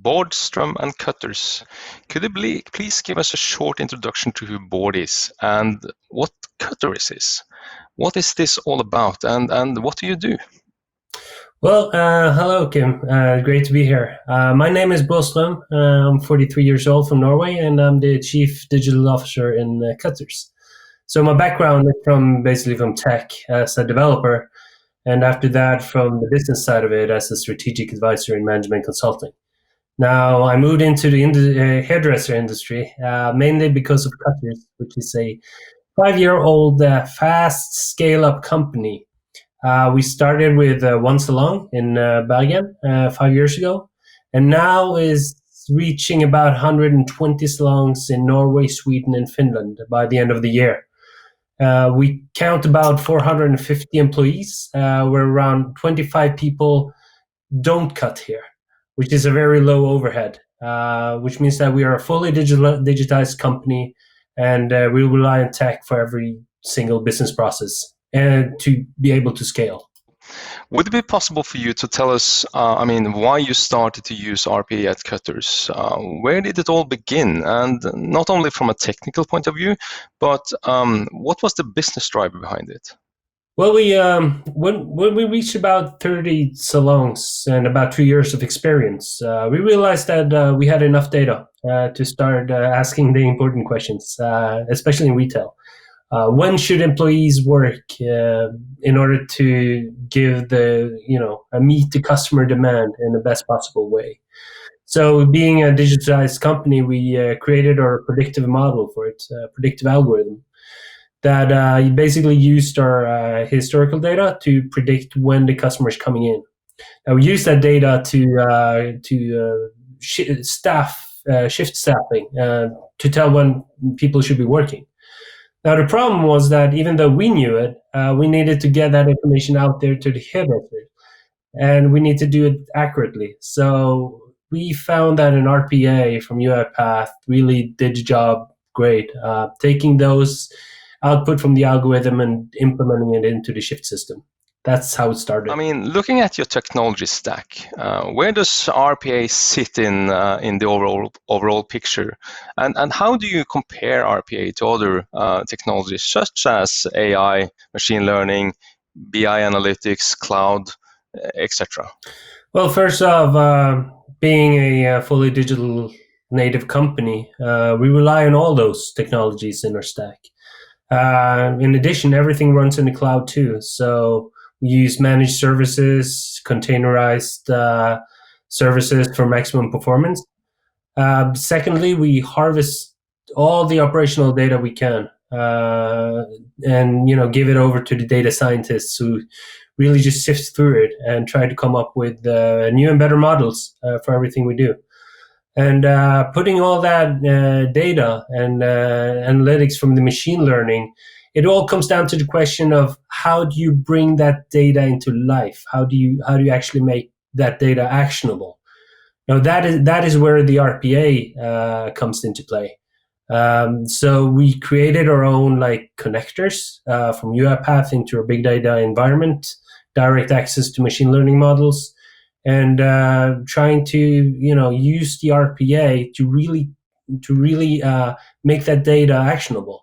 Bordström and Cutters. Could you please give us a short introduction to who Board is and what Cutters is? What is this all about, and what do you do? Well, hello, Kim. Great to be here. My name is Bostrom. I'm 43 years old from Norway, and I'm the Chief Digital Officer in Cutters. So my background is basically from tech as a developer, and after that from the business side of it as a strategic advisor in management consulting. Now, I moved into the hairdresser industry, mainly because of Cutters, which is a 5-year-old fast scale-up company. We started with one salon in Bergen 5 years ago, and now is reaching about 120 salons in Norway, Sweden, and Finland by the end of the year. We count about 450 employees, where around 25 people don't cut here, which is a very low overhead, which means that we are a fully digitized company, and we rely on tech for every single business process and to be able to scale. Would it be possible for you to tell us, why you started to use RPA at Cutters? Where did it all begin? And not only from a technical point of view, but what was the business driver behind it? Well, when we reached about 30 salons and about 2 years of experience, we realized that we had enough data to start asking the important questions, especially in retail. When should employees work in order to give meet the customer demand in the best possible way? So, being a digitized company, we created our predictive model for it, predictive algorithm that basically used our historical data to predict when the customer is coming in. Now, we use that data to shift staffing to tell when people should be working. Now, the problem was that even though we knew it, we needed to get that information out there to the hairdresser, and we need to do it accurately. So we found that an RPA from UiPath really did the job great, taking those output from the algorithm and implementing it into the shift system. That's how it started. Looking at your technology stack, where does RPA sit in the overall picture, and how do you compare RPA to other technologies such as AI, machine learning, BI analytics, cloud, etc.? Well, first off, being a fully digital native company, we rely on all those technologies in our stack. In addition, everything runs in the cloud too. So we use managed services, containerized services for maximum performance. Secondly, we harvest all the operational data we can, and give it over to the data scientists who really just sift through it and try to come up with new and better models for everything we do. And putting all that data and analytics from the machine learning, it all comes down to the question of how do you bring that data into life? How do you actually make that data actionable? Now that is where the RPA comes into play. So we created our own connectors from UiPath into our big data environment, direct access to machine learning models, and trying to use the RPA to really make that data actionable.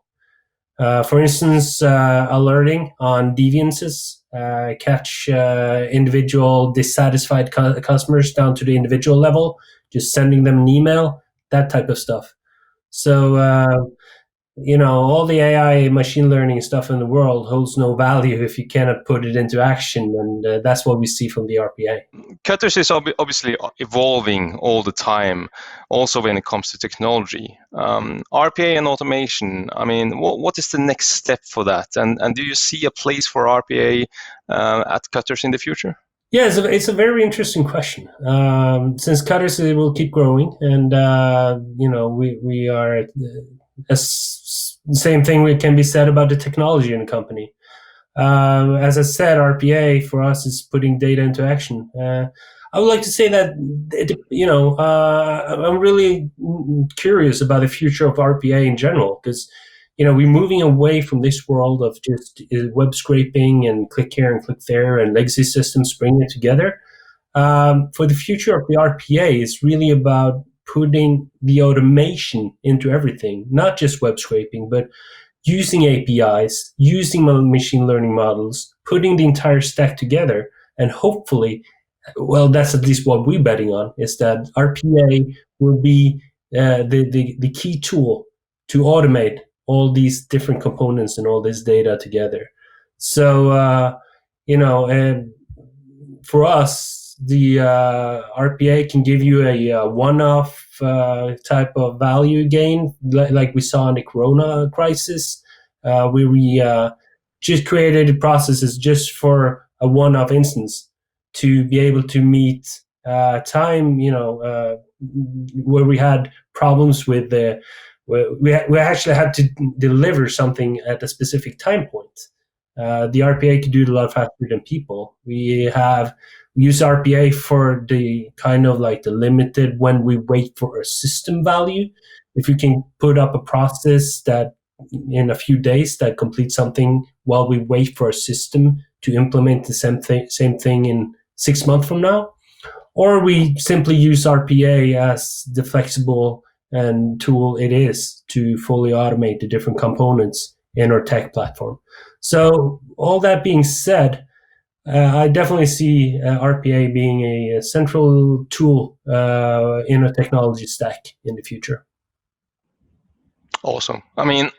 For instance, alerting on deviances, catch individual dissatisfied customers down to the individual level, just sending them an email, that type of stuff. So, all the AI machine learning stuff in the world holds no value if you cannot put it into action, and that's what we see from the RPA. Cutters is obviously evolving all the time, also when it comes to technology. RPA and automation, what is the next step for that? And do you see a place for RPA at Cutters in the future? Yeah, it's a very interesting question. Since Cutters will keep growing, and we are the same thing can be said about the technology in the company. As I said, RPA for us is putting data into action. I would like to say that I'm really curious about the future of RPA in general, because we're moving away from this world of just web scraping and click here and click there and legacy systems bringing it together. For the future of the RPA, it's really about putting the automation into everything, not just web scraping, but using APIs, using machine learning models, putting the entire stack together, and hopefully, well, that's at least what we're betting on, is that RPA will be the key tool to automate all these different components and all this data together. So, and for us, the RPA can give you a one-off type of value gain, like we saw in the Corona crisis, where we just created processes just for a one-off instance to be able to meet time, where we had problems with the, we actually had to deliver something at a specific time point. The RPA could do it a lot faster than people. We use RPA for the kind of like the limited when we wait for a system value. If you can put up a process that in a few days that completes something while we wait for a system to implement the same thing in 6 months from now, or we simply use RPA as the flexible and tool it is to fully automate the different components in our tech platform. So all that being said, I definitely see RPA being a central tool in a technology stack in the future. Awesome. I mean,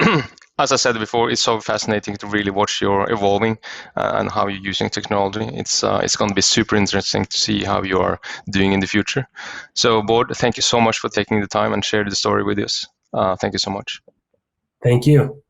as I said before, it's so fascinating to really watch your evolving and how you're using technology. It's going to be super interesting to see how you are doing in the future. So, Bård, thank you so much for taking the time and sharing the story with us. Thank you so much. Thank you.